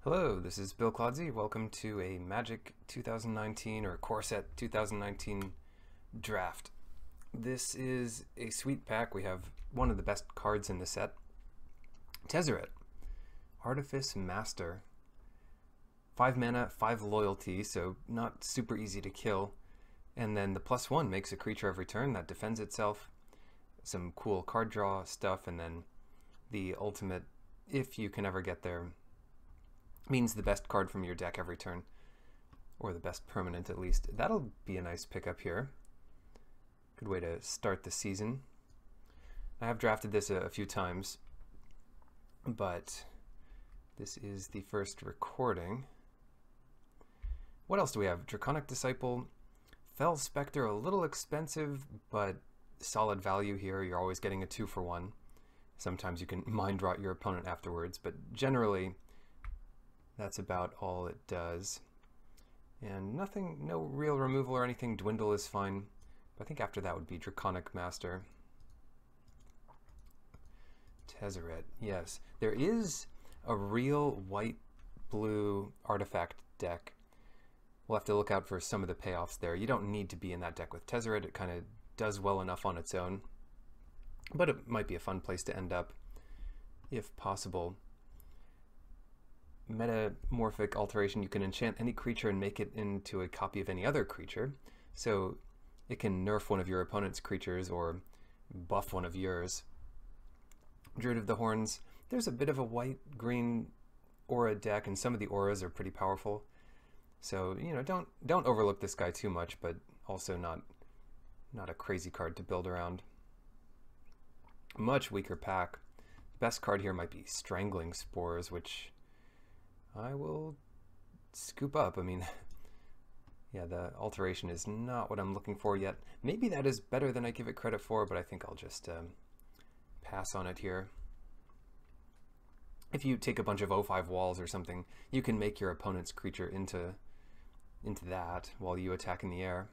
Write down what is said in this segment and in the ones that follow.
Hello, this is Bill Claudsey. Welcome to a Magic 2019 or Core Set 2019 draft. This is a sweet pack. We have one of the best cards in the set. Tezzeret, Artifice Master. 5 mana, 5 loyalty, so not super easy to kill. And then the +1 makes a creature every turn that defends itself. Some cool card draw stuff, and then the ultimate, if you can ever get there, means the best card from your deck every turn, or the best permanent at least. That'll be a nice pickup here. Good way to start the season. I have drafted this a few times, but this is the first recording. What else do we have? Draconic Disciple, Fell Spectre, a little expensive, but solid value here. You're always getting a 2-for-1. Sometimes you can mind rot your opponent afterwards, but generally that's about all it does. And nothing, no real removal or anything. Dwindle is fine. But I think after that would be Draconic Master. Tezzeret, yes. There is a real white-blue artifact deck. We'll have to look out for some of the payoffs there. You don't need to be in that deck with Tezzeret. It kind of does well enough on its own. But it might be a fun place to end up, if possible. Metamorphic alteration, you can enchant any creature and make it into a copy of any other creature. So it can nerf one of your opponent's creatures or buff one of yours. Druid of the Horns, there's a bit of a white-green aura deck, and some of the auras are pretty powerful. So, you know, don't overlook this guy too much, but also not a crazy card to build around. Much weaker pack. The best card here might be Strangling Spores, which I will scoop up. I mean, yeah, the alteration is not what I'm looking for yet. Maybe that is better than I give it credit for, but I think I'll just pass on it here. If you take a bunch of 0/5 walls or something, you can make your opponent's creature into that while you attack in the air.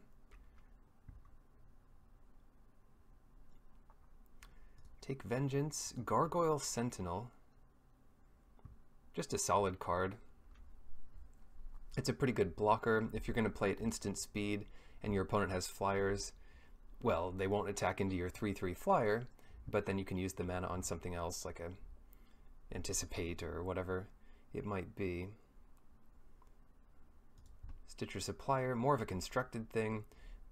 Take Vengeance, Gargoyle Sentinel. Just a solid card. It's a pretty good blocker. If you're going to play at instant speed and your opponent has flyers, well, they won't attack into your 3/3 flyer, but then you can use the mana on something else, like a Anticipate or whatever it might be. Stitcher Supplier, more of a constructed thing,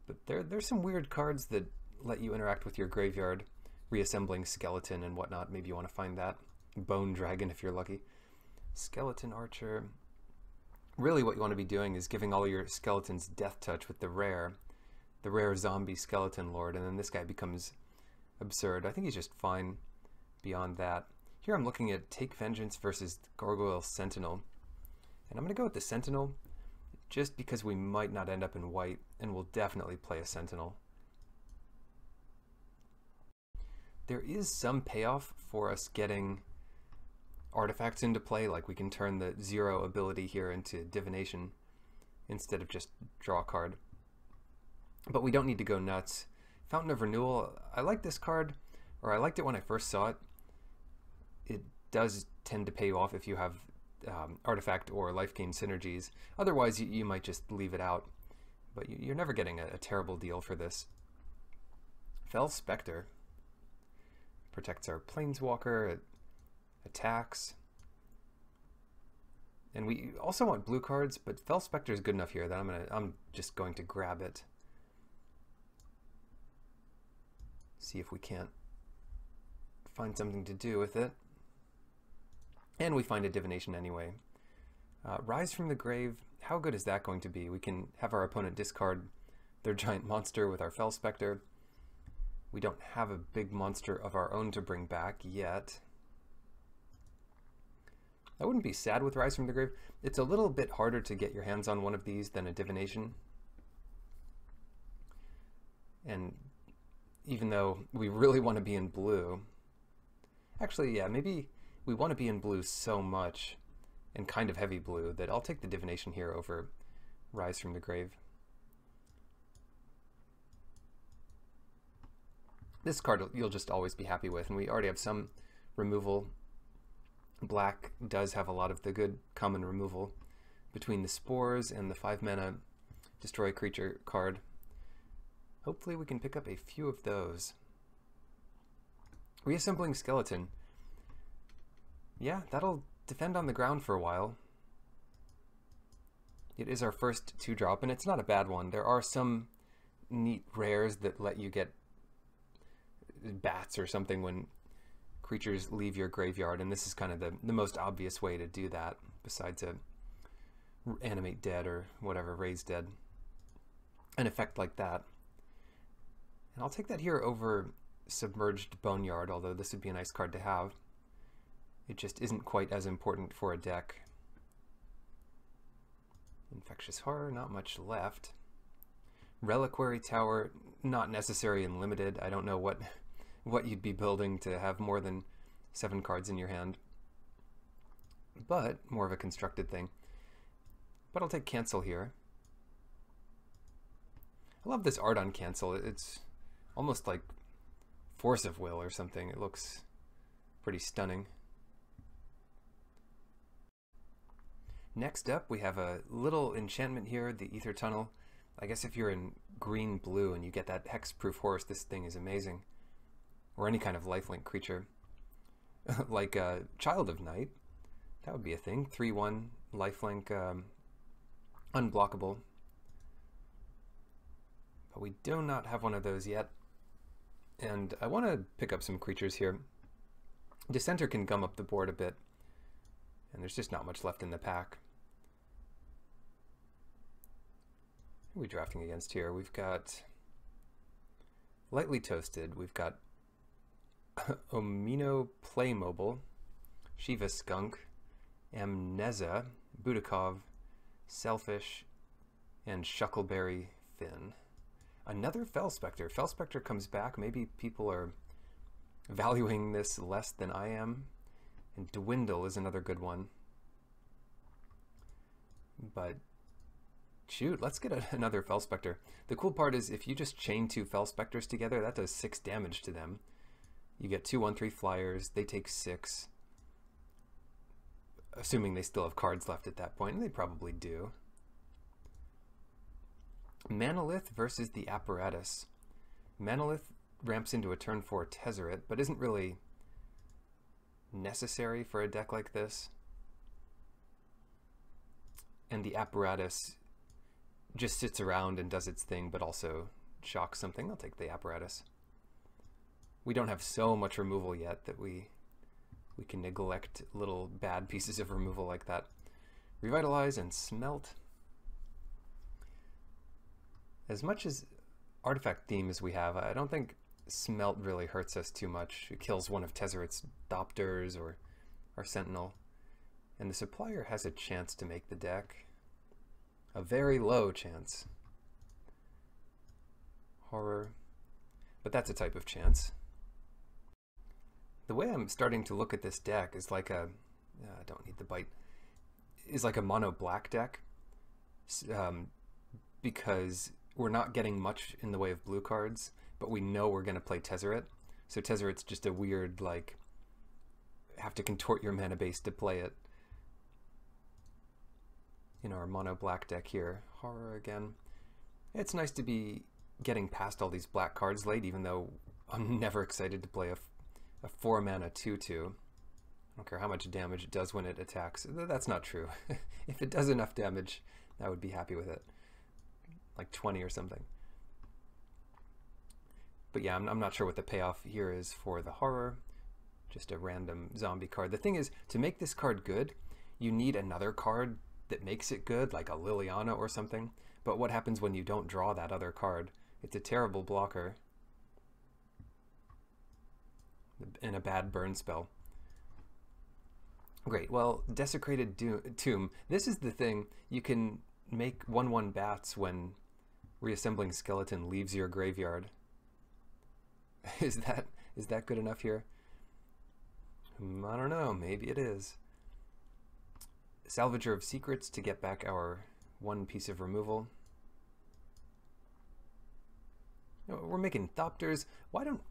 but there's some weird cards that let you interact with your graveyard, reassembling Skeleton and whatnot. Maybe you want to find that. Bone Dragon if you're lucky. Skeleton Archer. Really what you want to be doing is giving all your skeletons Death Touch with the rare zombie Skeleton Lord, and then this guy becomes absurd. I think he's just fine beyond that. Here I'm looking at Take Vengeance versus Gargoyle Sentinel, and I'm going to go with the Sentinel just because we might not end up in white, and we'll definitely play a Sentinel. There is some payoff for us getting artifacts into play, like we can turn the 0 ability here into Divination instead of just draw a card. But we don't need to go nuts. Fountain of Renewal, I like this card, or I liked it when I first saw it. It does tend to pay off if you have artifact or life gain synergies. Otherwise, you might just leave it out. But you're never getting a terrible deal for this. Fell Spectre protects our Planeswalker, it attacks. And we also want blue cards, but Fell Spectre is good enough here that I'm just going to grab it. See if we can't find something to do with it. And we find a Divination anyway. Rise from the Grave, how good is that going to be? We can have our opponent discard their giant monster with our Fell Spectre. We don't have a big monster of our own to bring back yet. I wouldn't be sad with Rise from the Grave. It's a little bit harder to get your hands on one of these than a Divination. And even though we really want to be in blue, actually, yeah, maybe we want to be in blue so much, and kind of heavy blue, that I'll take the Divination here over Rise from the Grave. This card you'll just always be happy with, and we already have some removal Black does have a lot of the good common removal between the Spores and the 5-mana Destroy Creature card. Hopefully we can pick up a few of those. Reassembling Skeleton. Yeah, that'll defend on the ground for a while. It is our first 2-drop, and it's not a bad one. There are some neat rares that let you get bats or something when creatures leave your graveyard, and this is kind of the most obvious way to do that, besides a animate dead or whatever, raise dead. An effect like that. And I'll take that here over Submerged Boneyard, although this would be a nice card to have. It just isn't quite as important for a deck. Infectious Horror, not much left. Reliquary Tower, not necessary and limited. I don't know what you'd be building to have more than 7 cards in your hand, but more of a constructed thing. But I'll take Cancel here. I love this art on Cancel. It's almost like Force of Will or something. It looks pretty stunning. Next up, we have a little enchantment here, the Ether Tunnel. I guess if you're in green-blue and you get that hexproof horse, this thing is amazing. Or any kind of lifelink creature. Like Child of Night. That would be a thing. 3/1 lifelink, unblockable. But we do not have one of those yet. And I want to pick up some creatures here. Dissenter can gum up the board a bit. And there's just not much left in the pack. Who are we drafting against here? We've got Lightly Toasted. We've got Omino Playmobile, Shiva Skunk, Amneza, Budakov, Selfish, and Shuckleberry Finn. Another Felspectre. Felspectre comes back. Maybe people are valuing this less than I am. And Dwindle is another good one. But shoot, let's get another Felspectre. The cool part is if you just chain 2 Felspectres together, that does 6 damage to them. You get 2 1/3 flyers. They take 6. Assuming they still have cards left at that point, and they probably do. Manolith versus the Apparatus. Manolith ramps into a turn 4 Tezzeret, but isn't really necessary for a deck like this. And the Apparatus just sits around and does its thing, but also shocks something. I'll take the Apparatus. We don't have so much removal yet that we can neglect little bad pieces of removal like that. Revitalize and Smelt. As much as artifact theme as we have, I don't think Smelt really hurts us too much. It kills one of Tezzeret's Thopters or our Sentinel. And the supplier has a chance to make the deck. A very low chance. Horror. But that's a type of chance. The way I'm starting to look at this deck is like a... I don't need the bite. Is like a mono black deck. Because we're not getting much in the way of blue cards, but we know we're going to play Tezzeret. So Tezzeret's just a weird, like, have to contort your mana base to play it. In our mono black deck here. Horror again. It's nice to be getting past all these black cards late, even though I'm never excited to play a 4-mana 2/2. I don't care how much damage it does when it attacks. That's not true. If it does enough damage, I would be happy with it. Like 20 or something. But yeah, I'm not sure what the payoff here is for the Horror. Just a random zombie card. The thing is, to make this card good, you need another card that makes it good, like a Liliana or something. But what happens when you don't draw that other card? It's a terrible blocker. And a bad burn spell. Great, well, Desecrated Tomb. This is the thing. You can make 1/1 bats when Reassembling Skeleton leaves your graveyard. Is that good enough here? I don't know, maybe it is. Salvager of Secrets to get back our 1 piece of removal. We're making Thopters. Why don't...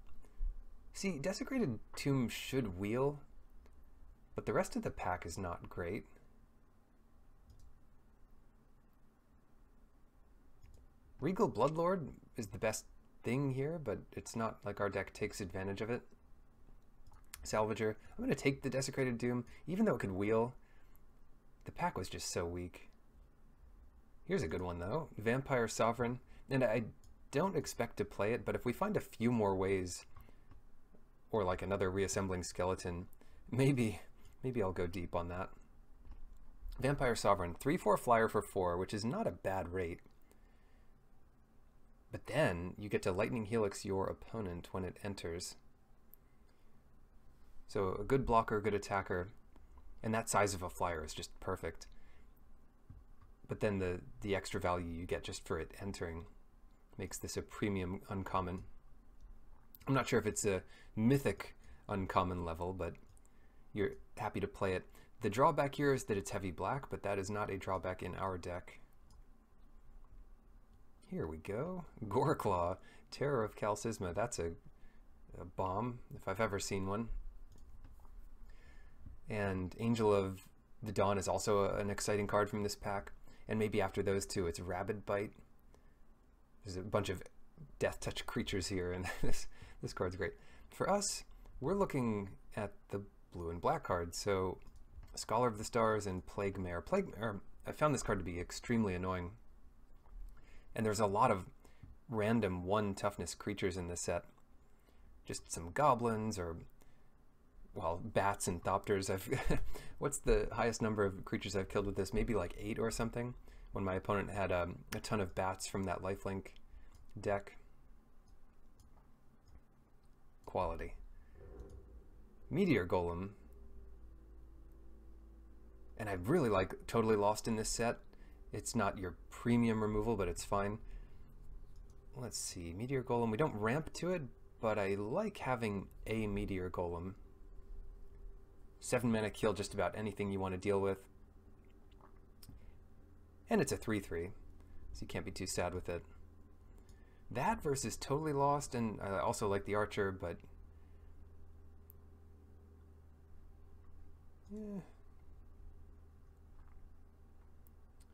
See, Desecrated Tomb should wheel, but the rest of the pack is not great. Regal Bloodlord is the best thing here, but it's not like our deck takes advantage of it. Salvager. I'm going to take the Desecrated Doom, even though it could wheel. The pack was just so weak. Here's a good one, though. Vampire Sovereign. And I don't expect to play it, but if we find a few more ways, or like another reassembling skeleton, maybe I'll go deep on that. Vampire Sovereign. 3/4 flyer for 4, which is not a bad rate. But then you get to Lightning Helix your opponent when it enters. So a good blocker, good attacker, and that size of a flyer is just perfect. But then the extra value you get just for it entering makes this a premium uncommon. I'm not sure if it's a mythic uncommon level, but you're happy to play it. The drawback here is that it's heavy black, but that is not a drawback in our deck. Here we go. Goreclaw, Terror of Calcisma. That's a bomb, if I've ever seen one. And Angel of the Dawn is also an exciting card from this pack. And maybe after those two, it's Rabid Bite. There's a bunch of Death Touch creatures here, and this card's great. For us, we're looking at the blue and black cards. So Scholar of the Stars and Plague Mare. Plague Mare, I found this card to be extremely annoying. And there's a lot of random 1 toughness creatures in this set. Just some goblins or, well, bats and thopters. What's the highest number of creatures I've killed with this? Maybe like 8 or something, when my opponent had a ton of bats from that lifelink deck. Quality. Meteor Golem. And I really like Totally Lost in this set. It's not your premium removal, but it's fine. Let's see, Meteor Golem. We don't ramp to it, but I like having a Meteor Golem. 7 mana, kill just about anything you want to deal with. And it's a 3/3, so you can't be too sad with it. That versus Totally Lost, and I also like the Archer, but yeah.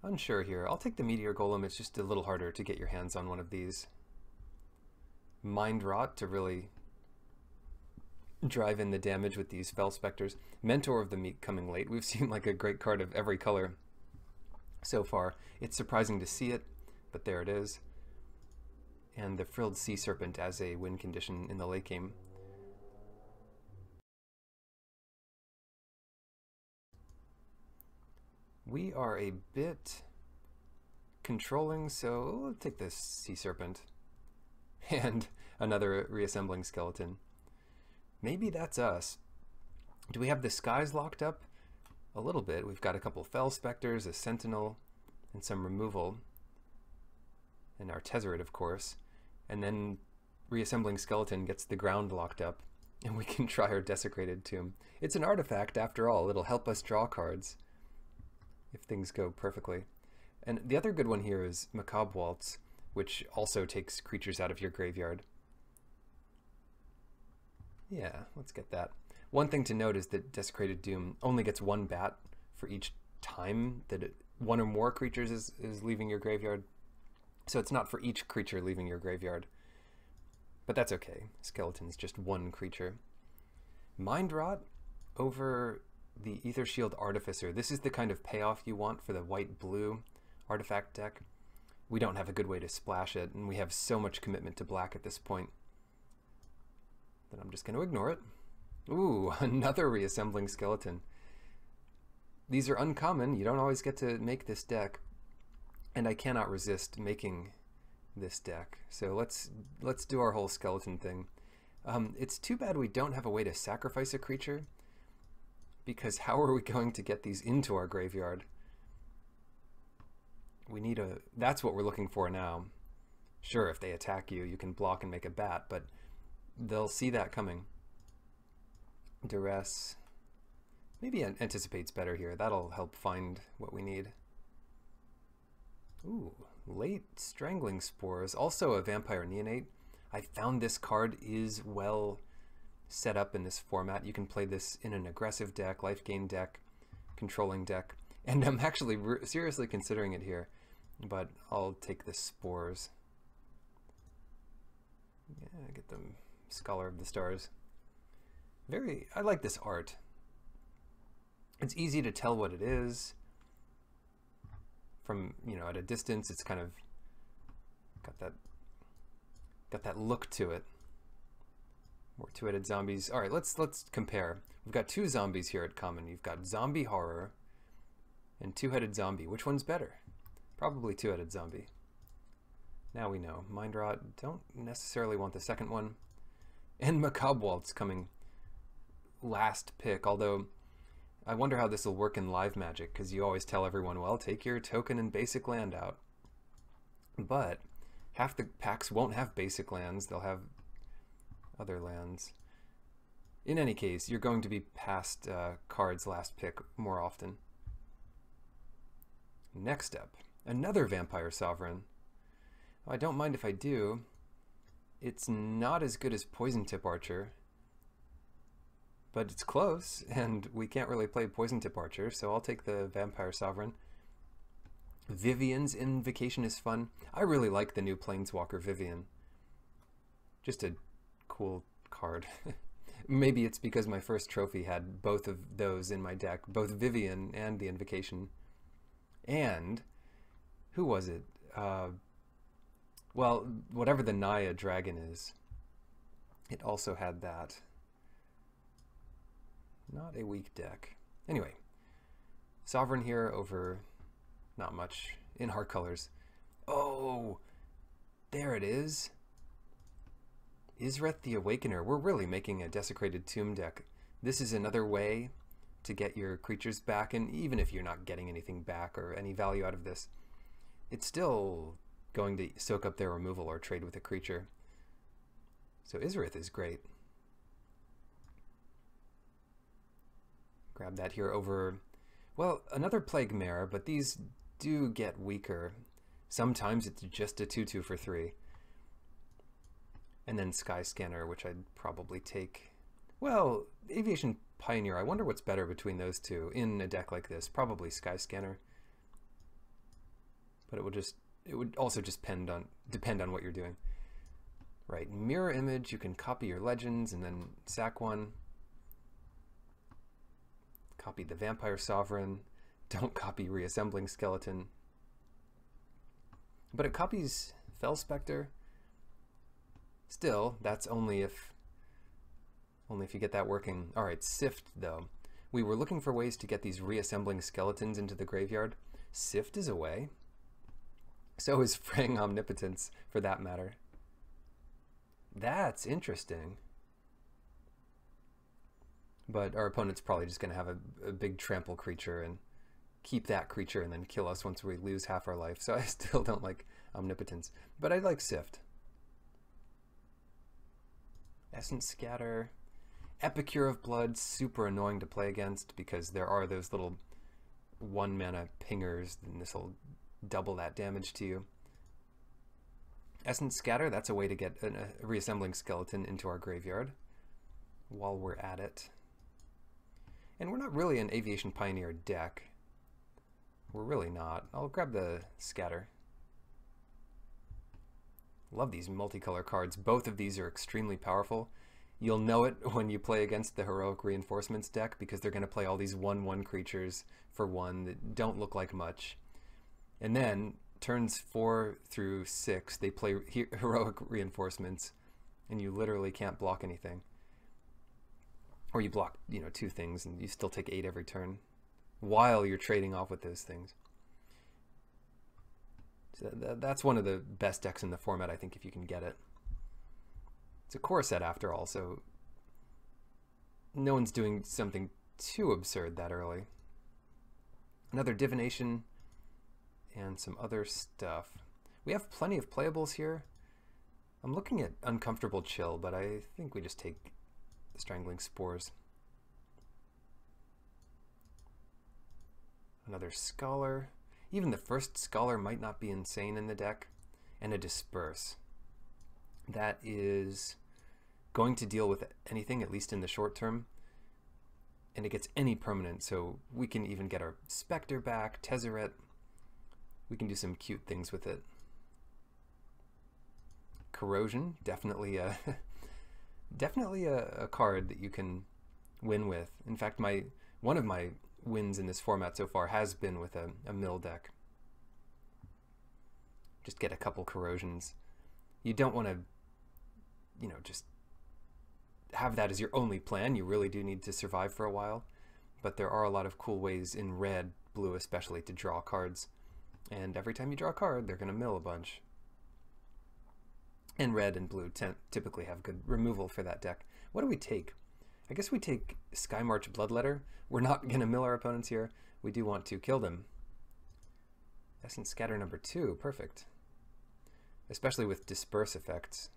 Unsure here. I'll take the Meteor Golem. It's just a little harder to get your hands on one of these. Mind Rot to really drive in the damage with these Fel Specters. Mentor of the Meek coming late. We've seen like a great card of every color so far. It's surprising to see it, but there it is. And the Frilled Sea Serpent as a win condition in the late game. We are a bit controlling, so we'll take this Sea Serpent and another reassembling skeleton. Maybe that's us. Do we have the skies locked up? A little bit. We've got a couple Fel Specters, a Sentinel, and some removal. And our Tezzeret, of course. And then reassembling skeleton gets the ground locked up, and we can try our Desecrated Tomb. It's an artifact after all. It'll help us draw cards if things go perfectly. And the other good one here is Macabre Waltz, which also takes creatures out of your graveyard. Yeah, let's get that. One thing to note is that Desecrated Doom only gets 1 bat for each time that one or more creatures is leaving your graveyard. So it's not for each creature leaving your graveyard. But that's okay. Skeleton's just 1 creature. Mind Rot over the Aether Shield Artificer. This is the kind of payoff you want for the white-blue artifact deck. We don't have a good way to splash it, and we have so much commitment to black at this point that I'm just going to ignore it. Ooh, another reassembling skeleton. These are uncommon. You don't always get to make this deck, and I cannot resist making this deck. So let's do our whole skeleton thing. It's too bad we don't have a way to sacrifice a creature, because how are we going to get these into our graveyard? We need a... That's what we're looking for now. Sure, if they attack you, you can block and make a bat, but they'll see that coming. Duress. Maybe Anticipate's better here. That'll help find what we need. Ooh, late Strangling Spores. Also a Vampire Neonate. I found this card is well set up in this format. You can play this in an aggressive deck, life gain deck, controlling deck, and I'm actually seriously considering it here, but I'll take the Spores. Yeah, get the Scholar of the Stars. I like this art. It's easy to tell what it is from, at a distance. It's kind of got that look to it. More two-headed zombies. All right, let's compare. We've got two zombies here at common. You've got zombie horror and two-headed zombie. Which one's better? Probably two-headed zombie. Now we know. Mind Rot, don't necessarily want the second one. And Macabre Waltz coming last pick, although I wonder how this will work in live Magic, because you always tell everyone, well, take your token and basic land out. But half the packs won't have basic lands. They'll have other lands. In any case, you're going to be past cards last pick more often. Next up, another Vampire Sovereign. I don't mind if I do. It's not as good as Poison Tip Archer, but it's close, and we can't really play Poison Tip Archer, so I'll take the Vampire Sovereign. Vivian's Invocation is fun. I really like the new Planeswalker Vivian. Just a cool card. Maybe it's because my first trophy had both of those in my deck, both Vivian and the Invocation. And who was it? Well, whatever the Naya dragon is, it also had that. Not a weak deck. Anyway, Sovereign here over not much in hard colors. Oh, there it is. Isreth the Awakener. We're really making a Desecrated Tomb deck. This is another way to get your creatures back, and even if you're not getting anything back or any value out of this, it's still going to soak up their removal or trade with a creature. So Isreth is great. Grab that here over, well, another Plague Mare, but these do get weaker. Sometimes it's just a 2/2 for 3. And then Sky Scanner, which I'd probably take. Well, Aviation Pioneer, I wonder what's better between those two in a deck like this. Probably Sky Scanner. But it would also just depend on what you're doing. Right, Mirror Image, you can copy your legends and then sack one. Copy the Vampire Sovereign. Don't copy Reassembling Skeleton. But it copies Fel Spectre. Still, that's only if you get that working. All right, Sift though. We were looking for ways to get these Reassembling Skeletons into the graveyard. Sift is a way. So is Fraying Omnipotence, for that matter. That's interesting. But our opponent's probably just going to have a big trample creature and keep that creature and then kill us once we lose half our life. So I still don't like Omnipotence. But I like Sift. Essence Scatter. Epicure of Blood, super annoying to play against because there are those little 1-mana pingers, and this will double that damage to you. Essence Scatter, that's a way to get a Reassembling Skeleton into our graveyard while we're at it. And we're not really an Aviation Pioneer deck. We're really not. I'll grab the Scatter. Love these multicolor cards. Both of these are extremely powerful. You'll know it when you play against the Heroic Reinforcements deck because they're going to play all these 1/1 creatures for 1 that don't look like much. And then turns 4 through 6, they play Heroic Reinforcements, and you literally can't block anything. Or you block, 2 things, and you still take 8 every turn while you're trading off with those things. So that's one of the best decks in the format, I think, if you can get it. It's a core set after all, so no one's doing something too absurd that early. Another Divination and some other stuff. We have plenty of playables here. I'm looking at Uncomfortable Chill, but I think we just take the Strangling Spores. Another Scholar. Even the first Scholar might not be insane in the deck. And a Disperse. That is going to deal with anything, at least in the short term. And it gets any permanent, so we can even get our Spectre back, Tezzeret. We can do some cute things with it. Corrosion, definitely a definitely a card that you can win with. In fact, one of my wins in this format so far has been with a mill deck. Just get a couple corrosions. You don't want to, you know, just have that as your only plan. You really do need to survive for a while. But there are a lot of cool ways in red, blue especially, to draw cards. And every time you draw a card, they're going to mill a bunch. And red and blue typically have good removal for that deck. What do we take? I guess we take Skymarch Bloodletter. We're not going to mill our opponents here. We do want to kill them. Essence Scatter number 2, perfect. Especially with Disperse effects.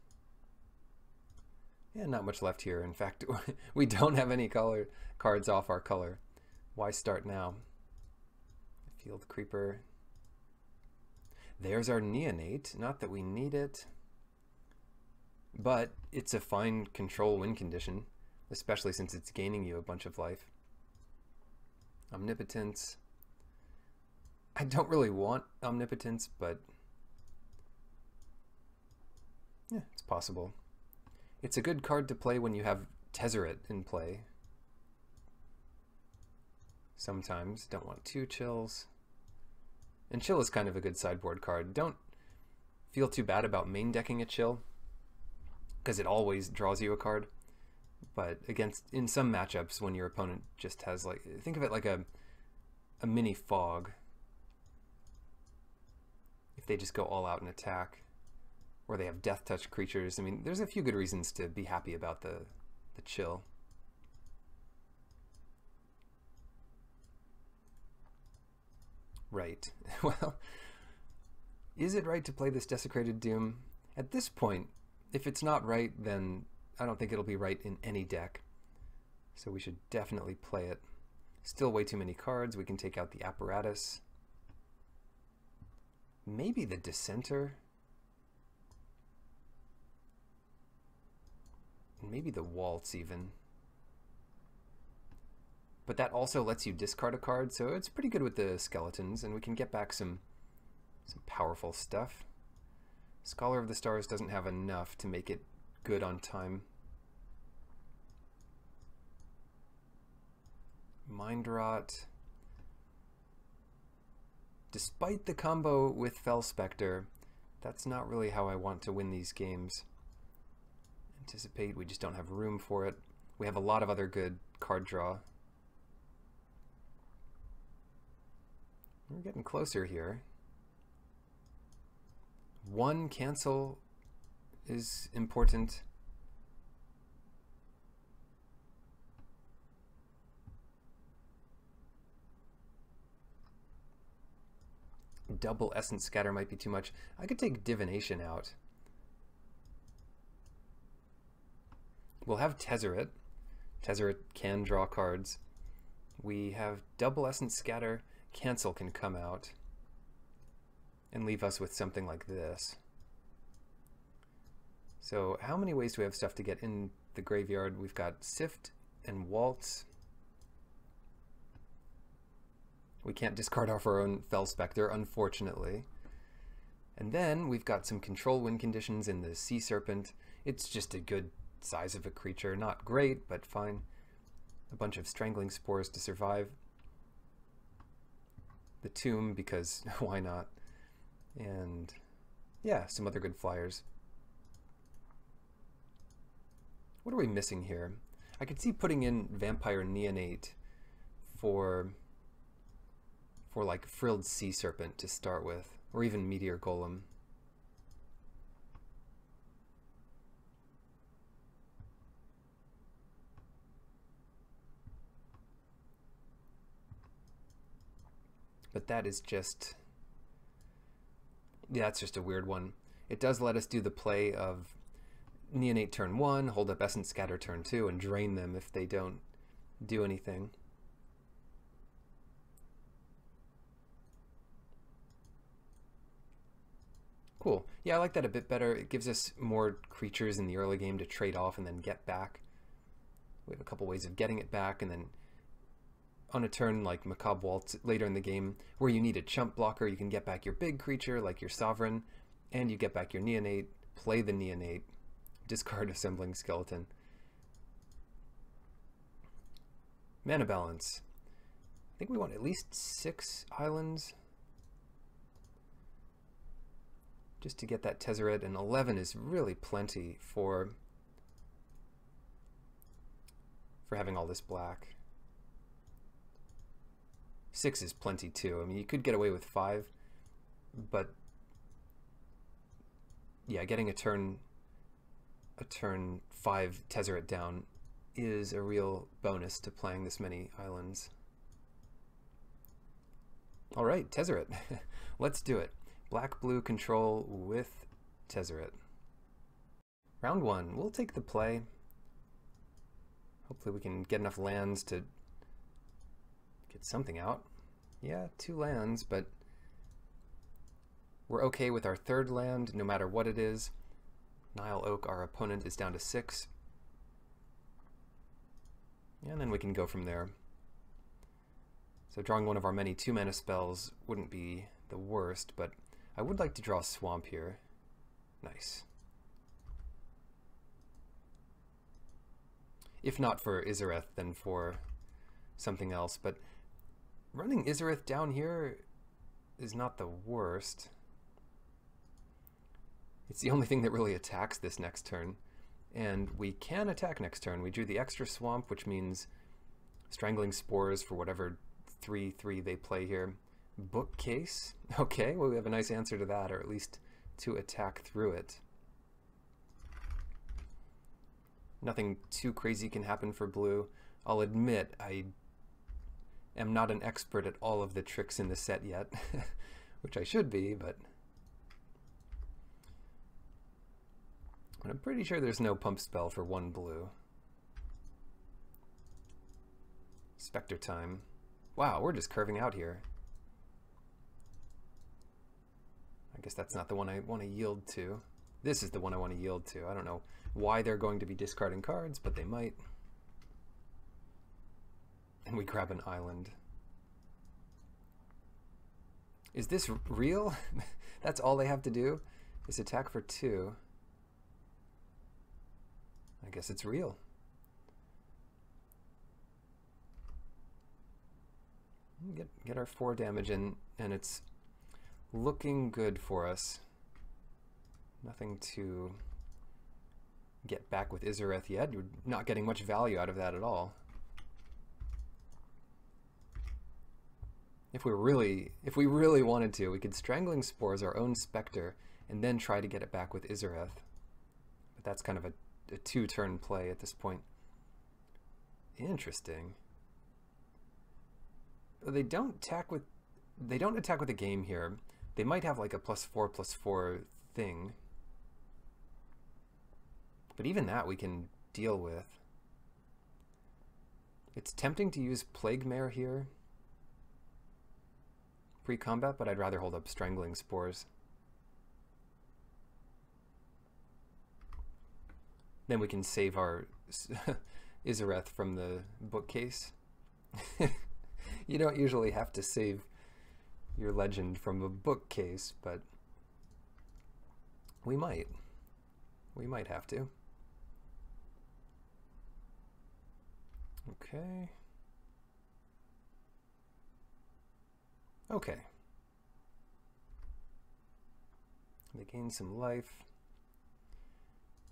Yeah, not much left here. In fact, we don't have any color cards off our color. Why start now? Field Creeper. There's our Neonate. Not that we need it. But it's a fine control win condition, especially since it's gaining you a bunch of life. Omnipotence. I don't really want Omnipotence, but yeah, it's possible. It's a good card to play when you have Tezzeret in play. Sometimes. Don't want 2 chills. And chill is kind of a good sideboard card. Don't feel too bad about main decking a chill, because it always draws you a card. But in some matchups, when your opponent just has, like, think of it like a mini fog. If they just go all out and attack, or they have death touch creatures. I mean, there's a few good reasons to be happy about the chill. Right. Well, is it right to play this Desecrated Doom? At this point, if it's not right, then I don't think it'll be right in any deck. So we should definitely play it. Still way too many cards. We can take out the Apparatus. Maybe the Dissenter. Maybe the Waltz even. But that also lets you discard a card, so it's pretty good with the skeletons, and we can get back some powerful stuff. Scholar of the Stars doesn't have enough to make it good on time. Mind Rot. Despite the combo with Fel Spectre, that's not really how I want to win these games. Anticipate, we just don't have room for it. We have a lot of other good card draw. We're getting closer here. 1 cancel is important. Double Essence Scatter might be too much. I could take Divination out. We'll have Tezzeret. Tezzeret can draw cards. We have double Essence Scatter. Cancel can come out and leave us with something like this. So how many ways do we have stuff to get in the graveyard? We've got Sift and Waltz. We can't discard off our own Fel Spectre, unfortunately. And then we've got some control win conditions in the Sea Serpent. It's just a good size of a creature. Not great, but fine. A bunch of Strangling Spores to survive. The Tomb, because why not? And yeah, some other good flyers. What are we missing here? I could see putting in Vampire Neonate for like Frilled Sea Serpent to start with, or even Meteor Golem. But that is just, yeah, that's just a weird one. It does let us do the play of Neonate turn 1, hold up Essence Scatter turn 2, and drain them if they don't do anything. Cool. Yeah, I like that a bit better. It gives us more creatures in the early game to trade off and then get back. We have a couple ways of getting it back, and then on a turn like Macabre Waltz later in the game, where you need a chump blocker, you can get back your big creature like your Sovereign, and you get back your Neonate, play the Neonate, discard Assembling Skeleton. Mana balance. I think we want at least 6 islands just to get that Tezzeret, and 11 is really plenty for having all this black. 6 is plenty too. I mean, you could get away with 5, but yeah, getting a turn 5 Tezzeret down is a real bonus to playing this many islands. All right, Tezzeret. Let's do it. Black-blue control with Tezzeret. Round 1, we'll take the play. Hopefully we can get enough lands to get something out. Yeah, 2 lands, but we're okay with our 3rd land, no matter what it is. Nile Oak, our opponent, is down to 6. And then we can go from there. So drawing one of our many 2-mana spells wouldn't be the worst, but I would like to draw a Swamp here. Nice. If not for Izareth, then for something else. But running Izareth down here is not the worst. It's the only thing that really attacks this next turn. And we can attack next turn. We drew the extra Swamp, which means Strangling Spores for whatever 3/3 they play here. Bookcase? Okay, well, we have a nice answer to that, or at least to attack through it. Nothing too crazy can happen for blue. I'll admit I am not an expert at all of the tricks in the set yet, which I should be, but I'm pretty sure there's no pump spell for 1 blue. Spectre time. Wow, we're just curving out here. I guess that's not the one I want to yield to. This is the one I want to yield to. I don't know why they're going to be discarding cards, but they might. And we grab an island. Is this real? That's all they have to do? Is attack for 2. I guess it's real. Get our 4 damage in, and it's looking good for us. Nothing to get back with Izareth yet. You're not getting much value out of that at all. If we really wanted to, we could Strangling Spores our own Spectre and then try to get it back with Izareth. But that's kind of a 2-turn play at this point. Interesting. They don't attack with a game here. They might have like a +4/+4 thing. But even that we can deal with. It's tempting to use Plague Mare here pre-combat, but I'd rather hold up Strangling Spores. Then we can save our Izareth from the bookcase. You don't usually have to save your legend from a bookcase, but we might. We might have to. Okay. Okay. They gain some life.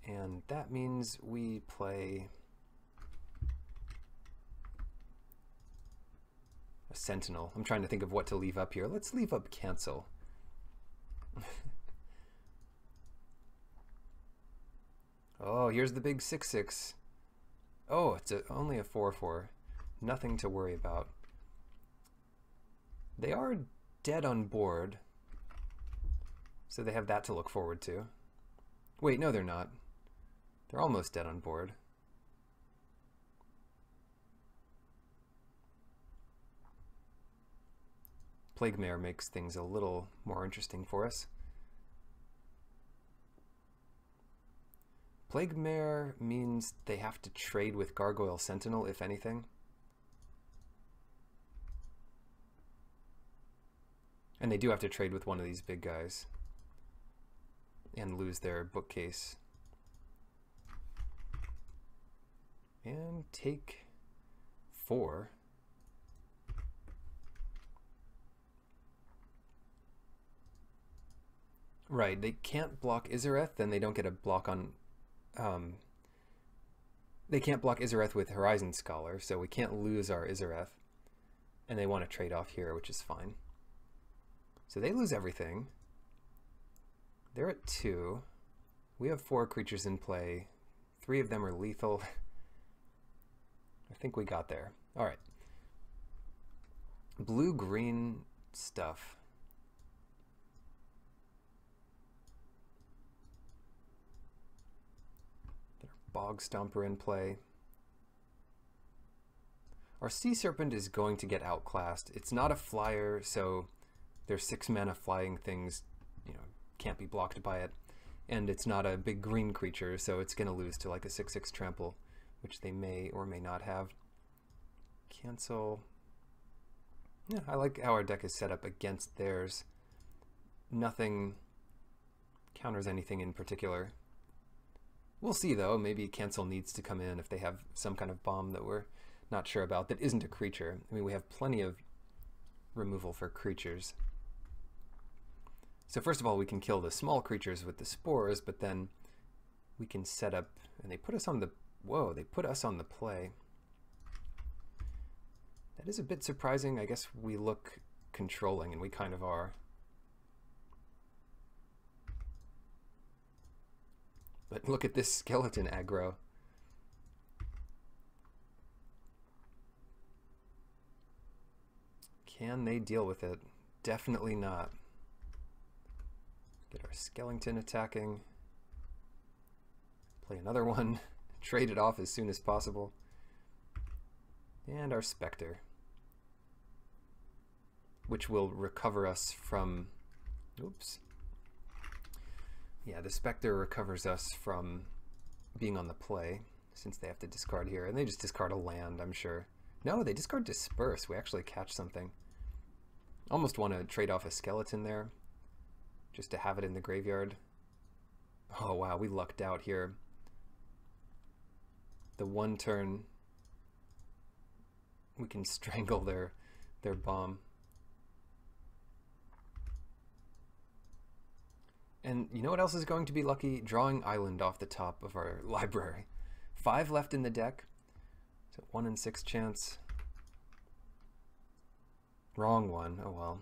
And that means we play a Sentinel. I'm trying to think of what to leave up here. Let's leave up Cancel. Oh, here's the big 6/6. Oh, it's only a 4/4. Nothing to worry about. They are dead on board, so they have that to look forward to. Wait, no, they're not. They're almost dead on board. Plague Mare makes things a little more interesting for us. Plague Mare means they have to trade with Gargoyle Sentinel, if anything. And they do have to trade with one of these big guys and lose their bookcase. And take 4. Right, they can't block Izareth, then they don't get a block on... they can't block Izareth with Horizon Scholar, so we can't lose our Izareth. And they want to trade off here, which is fine. So they lose everything. They're at 2. We have 4 creatures in play. 3 of them are lethal. I think we got there. Alright. Blue-green stuff. Their Bog Stomper in play. Our Sea Serpent is going to get outclassed. It's not a flyer, so their 6 mana flying things, you know, can't be blocked by it. And it's not a big green creature, so it's going to lose to like a 6/6 trample, which they may or may not have. Cancel. Yeah, I like how our deck is set up against theirs. Nothing counters anything in particular. We'll see though, maybe cancel needs to come in if they have some kind of bomb that we're not sure about that isn't a creature. I mean, we have plenty of removal for creatures. So first of all, we can kill the small creatures with the spores, but then we can set up, and they put us on the, whoa, they put us on the play. That is a bit surprising. I guess we look controlling, and we kind of are. But look at this skeleton aggro. Can they deal with it? Definitely not. Get our skeleton attacking. Play another one. Trade it off as soon as possible. And our Spectre, which will recover us from... Oops. Yeah, the Spectre recovers us from being on the play, since they have to discard here. And they just discard a land, I'm sure. No, they discard Disperse. We actually catch something. Almost want to trade off a skeleton there, just to have it in the graveyard. Oh wow, we lucked out here. The one turn we can strangle their bomb. And you know what else is going to be lucky? Drawing Island off the top of our library. 5 left in the deck. So 1 in 6 chance. Wrong one. Oh well.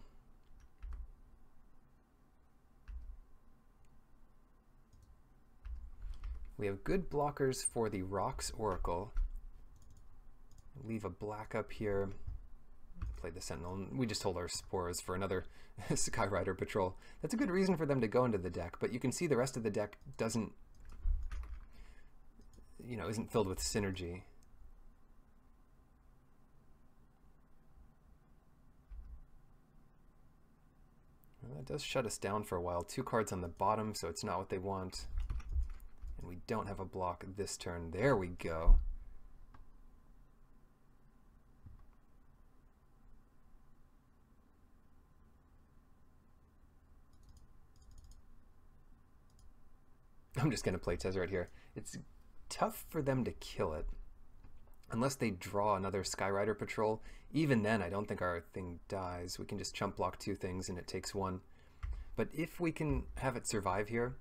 We have good blockers for the Rocks Oracle. Leave a black up here. Play the Sentinel. We just hold our spores for another Skyrider Patrol. That's a good reason for them to go into the deck, but you can see the rest of the deck doesn't, you know, isn't filled with synergy. Well, that does shut us down for a while. 2 cards on the bottom, so it's not what they want. And we don't have a block this turn. There we go. I'm just going to play Tezzeret here. It's tough for them to kill it. Unless they draw another Skyrider Patrol. Even then, I don't think our thing dies. We can just chump block 2 things and it takes 1. But if we can have it survive here,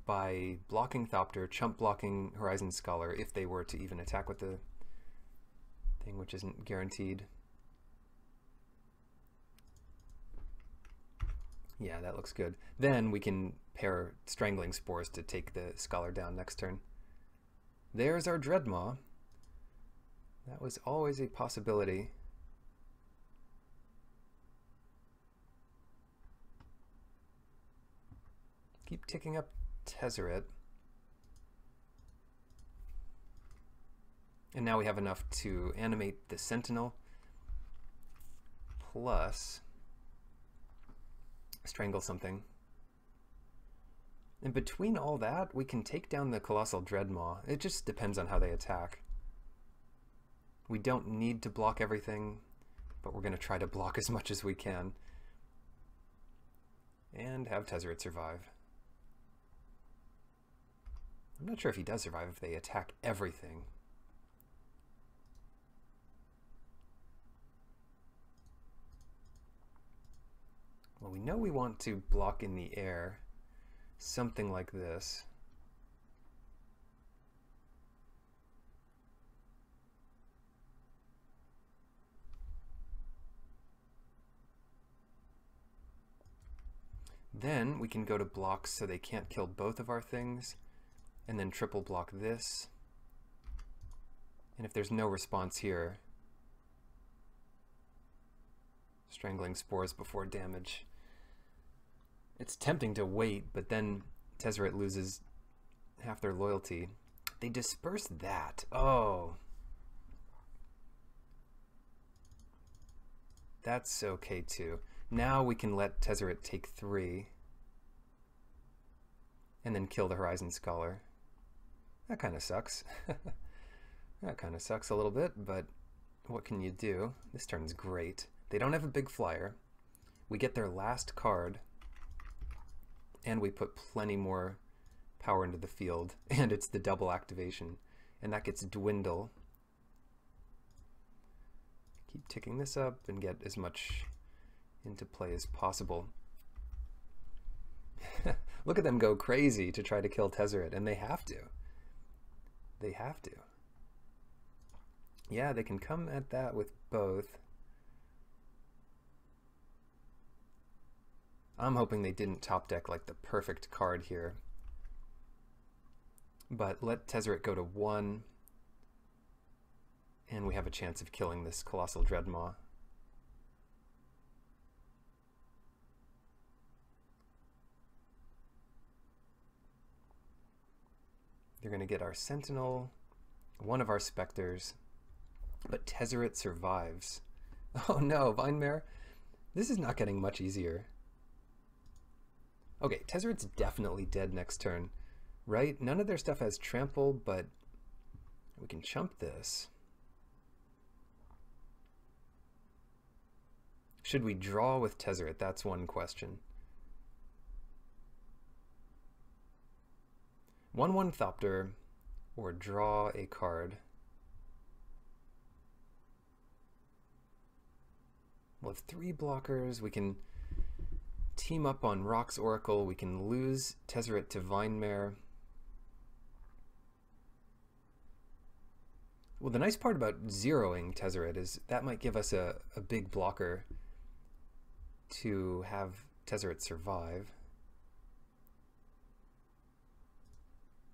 by blocking Thopter, chump blocking Horizon Scholar, if they were to even attack with the thing, which isn't guaranteed. Yeah, that looks good. Then we can pair Strangling Spores to take the Scholar down next turn. There's our Dreadmaw. That was always a possibility. Keep ticking up Tezzeret. And now we have enough to animate the Sentinel, plus strangle something. And between all that, we can take down the Colossal Dreadmaw. It just depends on how they attack. We don't need to block everything, but we're going to try to block as much as we can. And have Tezzeret survive. I'm not sure if he does survive if they attack everything. Well, we know we want to block in the air. Something like this. Then we can go to blocks so they can't kill both of our things, and then triple block this. And if there's no response here, Strangling Spores before damage. It's tempting to wait, but then Tezzeret loses half their loyalty. They disperse that. Oh. That's okay too. Now we can let Tezzeret take 3 and then kill the Horizon Scholar. That kind of sucks. That kind of sucks a little bit, but what can you do? This turn's great. They don't have a big flyer. We get their last card, and we put plenty more power into the field, and it's the double activation, and that gets Dwindle. Keep ticking this up and get as much into play as possible. Look at them go crazy to try to kill Tezzeret, and they have to. They have to. Yeah, they can come at that with both. I'm hoping they didn't top deck like the perfect card here. But let Tezzeret go to 1, and we have a chance of killing this Colossal Dreadmaw. They're going to get our Sentinel, one of our Spectres, but Tezzeret survives. Oh no, Vinemare, this is not getting much easier. Okay, Tezzeret's definitely dead next turn, right? None of their stuff has trample, but we can chump this. Should we draw with Tezzeret? That's one question. 1/1 Thopter, or draw a card. We'll have 3 blockers. We can team up on Rock's Oracle. We can lose Tezzeret to Vinemare. Well, the nice part about zeroing Tezzeret is that might give us a big blocker to have Tezzeret survive.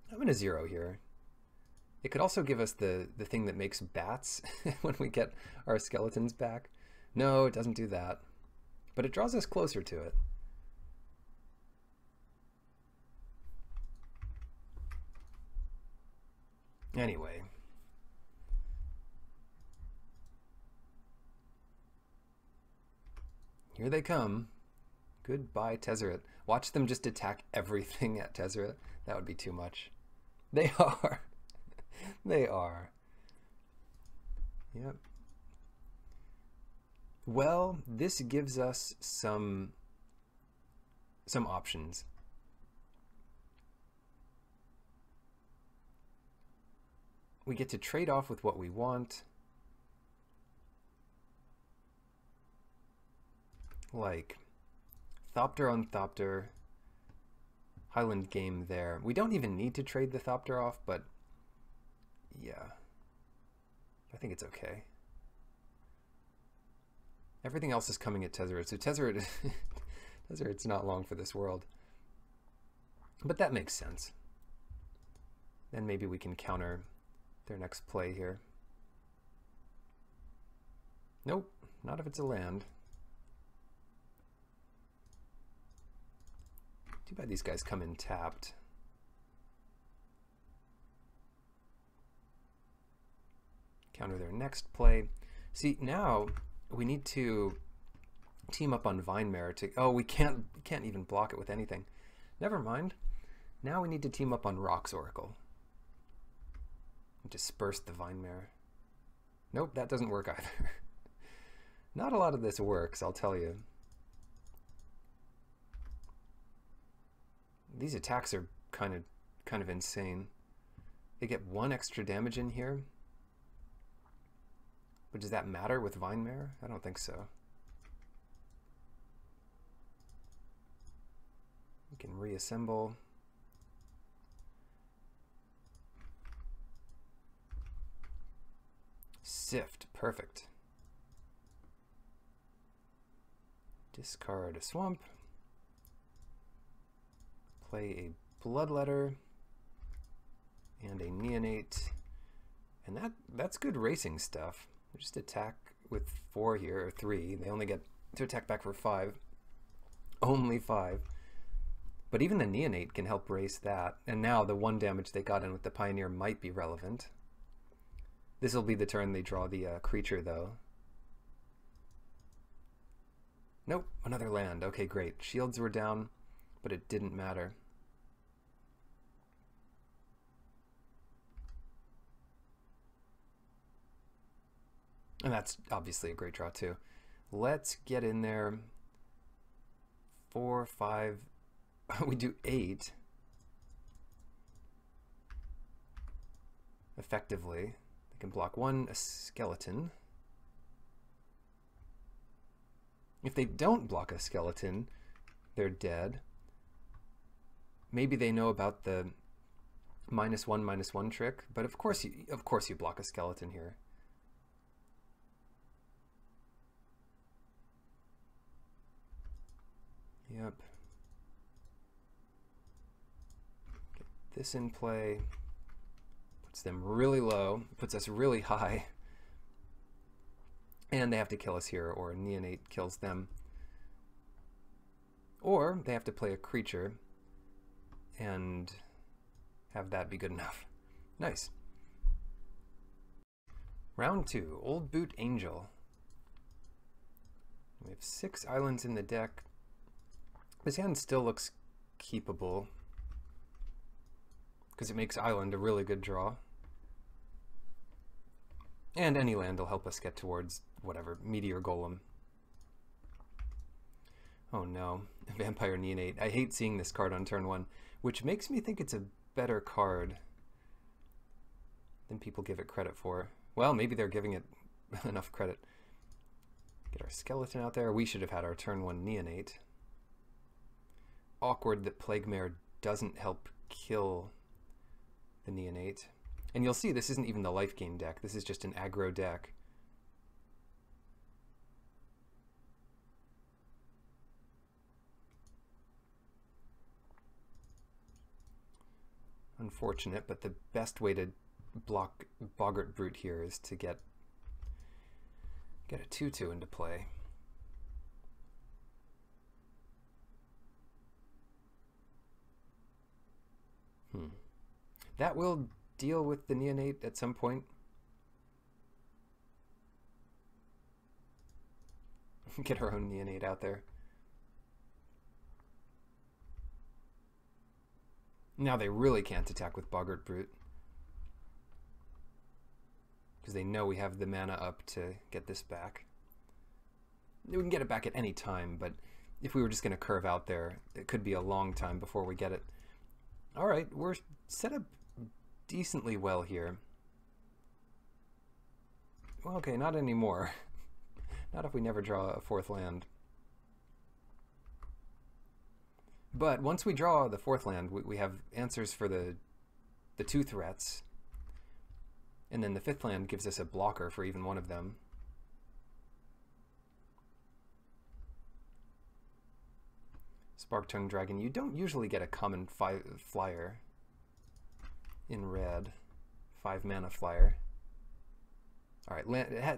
I'm going to 0 here. It could also give us the thing that makes bats when we get our skeletons back. No, it doesn't do that. But it draws us closer to it. Anyway. Here they come. Goodbye, Tezzeret. Watch them just attack everything at Tezzeret. That would be too much. They are. They are. Yep. Well, this gives us some options. We get to trade off with what we want. Like Thopter on Thopter, Highland Game there. We don't even need to trade the Thopter off, but yeah, I think it's okay. Everything else is coming at Tezzeret, so Tezzeret's not long for this world. But that makes sense. Then maybe we can counter their next play here. Nope, not if it's a land. Too bad these guys come in tapped. Counter their next play. See, now we need to team up on Vinemare to... Oh, we can't even block it with anything. Never mind. Now we need to team up on Rock's Oracle. Disperse the Vine Mare. Nope, that doesn't work either. Not a lot of this works, I'll tell you. These attacks are kind of insane. They get 1 extra damage in here. But does that matter with Vine Mare? I don't think so. We can reassemble. Sift, perfect. Discard a swamp. Play a Bloodletter and a Neonate. And that's good racing stuff. Just attack with 4 here, or 3. They only get to attack back for 5. Only 5. But even the Neonate can help race that. And now the 1 damage they got in with the Pioneer might be relevant. This will be the turn they draw the creature, though. Nope, another land. Okay, great. Shields were down, but it didn't matter. And that's obviously a great draw, too. Let's get in there. 4, 5. We do 8. Effectively. They can block 1, a skeleton. If they don't block a skeleton, they're dead. Maybe they know about the -1/-1 trick, but of course you block a skeleton here. Yep. Get this in play. Puts them really low, puts us really high. And they have to kill us here, or a Neonate kills them. Or they have to play a creature and have that be good enough. Nice. Round 2, Old Boot Angel. We have 6 islands in the deck. This hand still looks keepable because it makes island a really good draw. And any land will help us get towards whatever, Meteor Golem. Oh no, Vampire Neonate. I hate seeing this card on turn 1, which makes me think it's a better card than people give it credit for. Well, maybe they're giving it enough credit. Get our skeleton out there. We should have had our turn 1 Neonate. Awkward that Plague Mare doesn't help kill the Neonate. And you'll see this isn't even the life gain deck. This is just an aggro deck. Unfortunate, but the best way to block Boggart Brute here is to get a 2/2 into play. That will deal with the Neonate at some point. Get our own Neonate out there. Now they really can't attack with Boggart Brute, because they know we have the mana up to get this back. We can get it back at any time, but if we were just going to curve out there, it could be a long time before we get it. All right, we're set up decently well here. Well, okay, not anymore. Not if we never draw a 4th land. But once we draw the 4th land, we have answers for the 2 threats. And then the 5th land gives us a blocker for even one of them. Spark-Tongue Dragon, you don't usually get a common flyer in red. 5 mana flyer. Alright,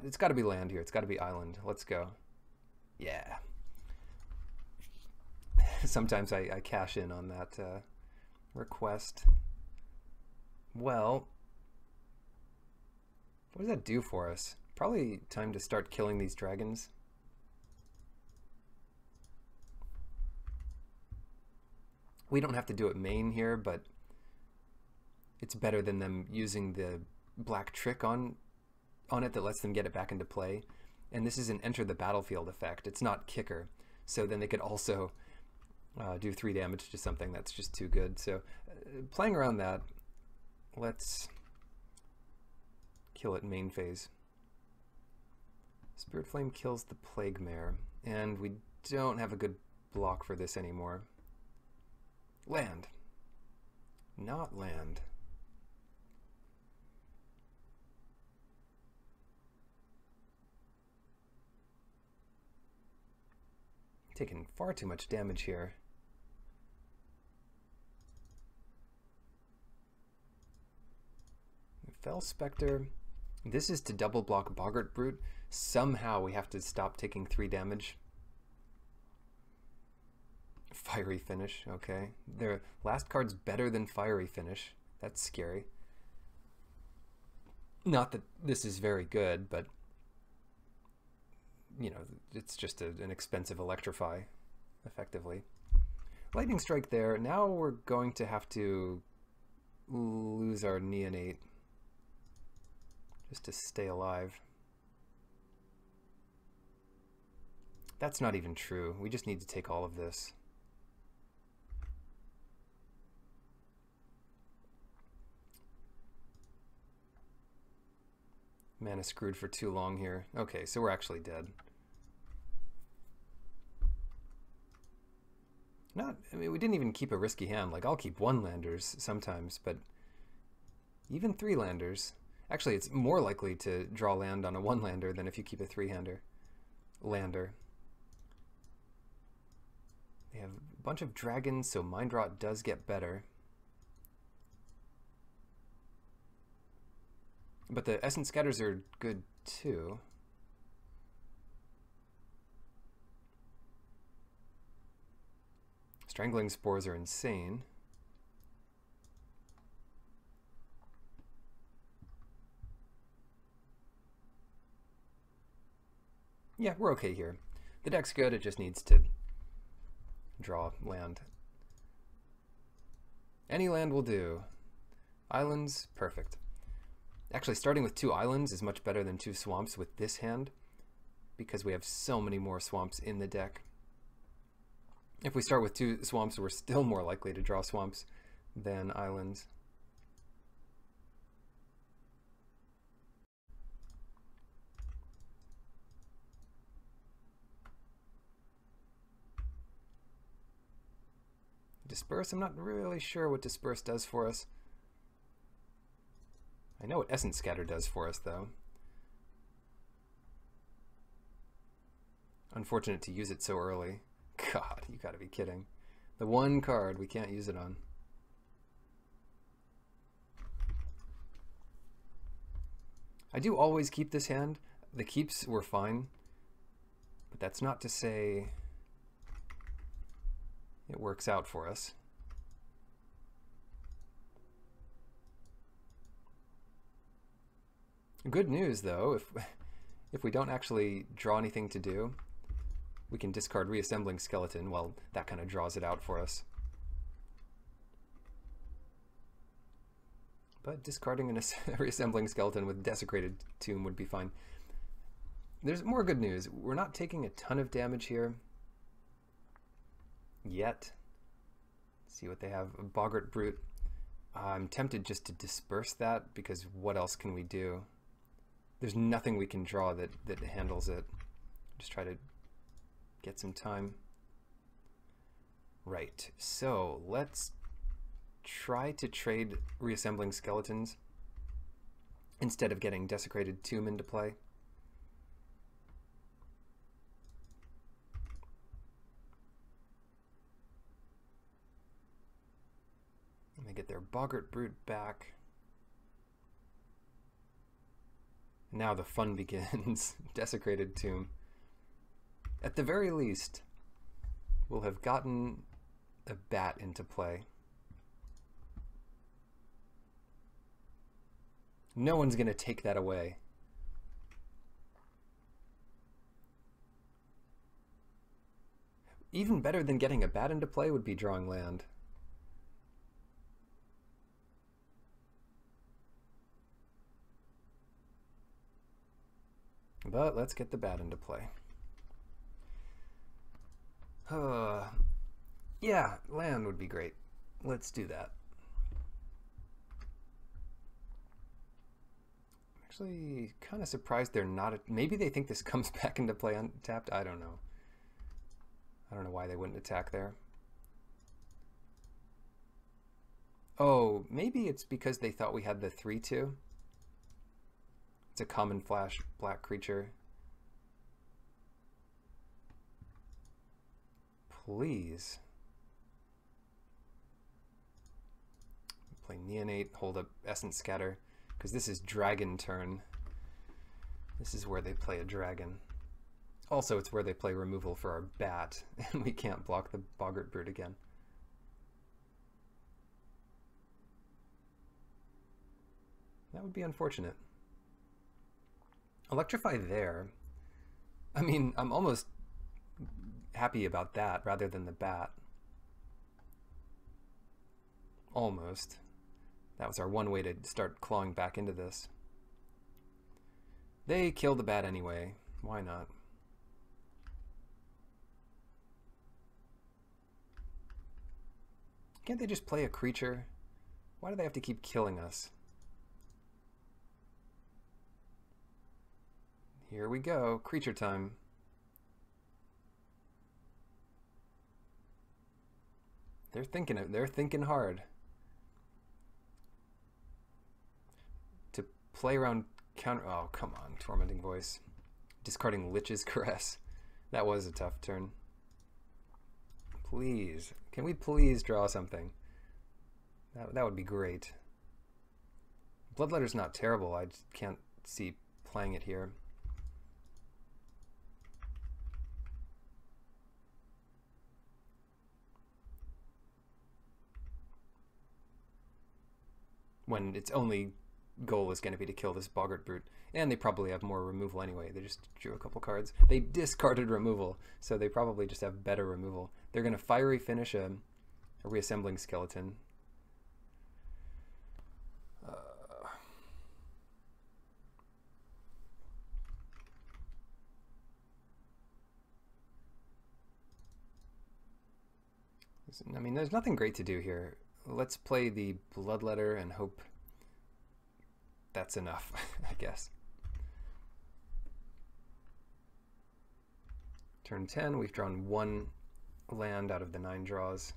it's got to be land here. It's got to be island. Let's go. Yeah. Sometimes I cash in on that request. Well, what does that do for us? Probably time to start killing these dragons. We don't have to do it main here, but it's better than them using the black trick on it that lets them get it back into play. And this is an enter the battlefield effect. It's not kicker. So then they could also do 3 damage to something that's just too good. So playing around that, let's kill it main phase. Spirit Flame kills the Plague Mare, and we don't have a good block for this anymore. Land. Not land. Taking far too much damage here. Fell Spectre. This is to double block Boggart Brute. Somehow we have to stop taking 3 damage. Fiery Finish, okay. Their last card's better than Fiery Finish. That's scary. Not that this is very good, but you know, it's just an expensive Electrify, effectively. Lightning Strike there. Now we're going to have to lose our Neonate just to stay alive. That's not even true. We just need to take all of this. Mana screwed for too long here. Okay, so we're actually dead. I mean, we didn't even keep a risky hand. Like, I'll keep 1-landers sometimes, but even 3-landers. Actually, it's more likely to draw land on a 1-lander than if you keep a 3-hander. Lander. They have a bunch of dragons, so Mind Rot does get better. But the Essence Scatters are good too. Strangling Spores are insane. Yeah, we're okay here. The deck's good, it just needs to draw land. Any land will do. Islands, perfect. Actually, starting with 2 islands is much better than 2 swamps with this hand, because we have so many more swamps in the deck. If we start with 2 swamps, we're still more likely to draw swamps than islands. Disperse, I'm not really sure what Disperse does for us. I know what Essence Scatter does for us, though. Unfortunate to use it so early. God, you gotta be kidding. The one card we can't use it on. I do always keep this hand. The keeps were fine, but that's not to say it works out for us. Good news, though, if we don't actually draw anything to do, we can discard Reassembling Skeleton. Well, that kind of draws it out for us. But discarding a Reassembling Skeleton with Desecrated Tomb would be fine. There's more good news. We're not taking a ton of damage here yet. Let's see what they have. A Boggart Brute. I'm tempted just to disperse that, because what else can we do? There's nothing we can draw that handles it. Just try to get some time. Right, so let's try to trade Reassembling Skeletons instead of getting Desecrated Tomb into play. And they get their Boggart Brute back. Now the fun begins. Desecrated Tomb. At the very least, we'll have gotten a bat into play. No one's going to take that away. Even better than getting a bat into play would be drawing land. But let's get the bat into play. Yeah, land would be great. Let's do that. Actually, kind of surprised they're not. Maybe they think this comes back into play untapped. I don't know. I don't know why they wouldn't attack there. Oh, maybe it's because they thought we had the 3/2. It's a common flash black creature. Please. Play Neonate, hold up Essence Scatter, because this is dragon turn. This is where they play a dragon. Also, it's where they play removal for our bat, and we can't block the Boggart Brute again. That would be unfortunate. Electrify there. I mean, I'm almost happy about that rather than the bat. Almost. That was our one way to start clawing back into this. They kill the bat anyway. Why not? Can't they just play a creature? Why do they have to keep killing us? Here we go, creature time. They're thinking hard. To play around counter, oh come on, Tormenting Voice. Discarding Lich's Caress. That was a tough turn. Please, can we please draw something? That would be great. Bloodletter's not terrible, I just can't see playing it here. When its only goal is going to be to kill this Boggart Brute. And they probably have more removal anyway. They just drew a couple cards. They discarded removal, so they probably just have better removal. They're going to Fiery Finish a Reassembling Skeleton. I mean, there's nothing great to do here. Let's play the Bloodletter and hope that's enough, I guess. Turn 10, we've drawn 1 land out of the 9 draws.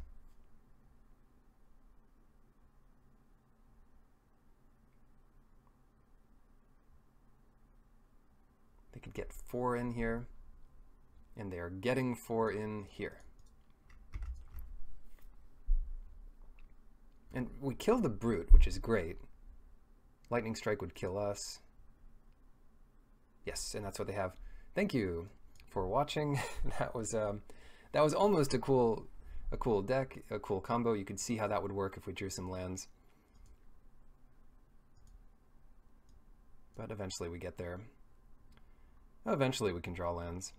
They could get 4 in here, and they are getting 4 in here. And we kill the Brute, which is great. Lightning Strike would kill us. Yes, and that's what they have. Thank you for watching. That was almost a cool deck, a cool combo. You could see how that would work if we drew some lands. But eventually we get there. Eventually we can draw lands.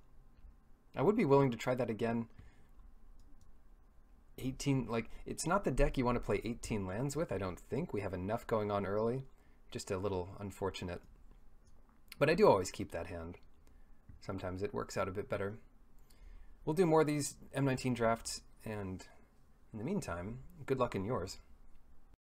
I would be willing to try that again. 18, like, it's not the deck you want to play 18 lands with, I don't think. We have enough going on early. Just a little unfortunate. But I do always keep that hand. Sometimes it works out a bit better. We'll do more of these M19 drafts, and in the meantime, good luck in yours.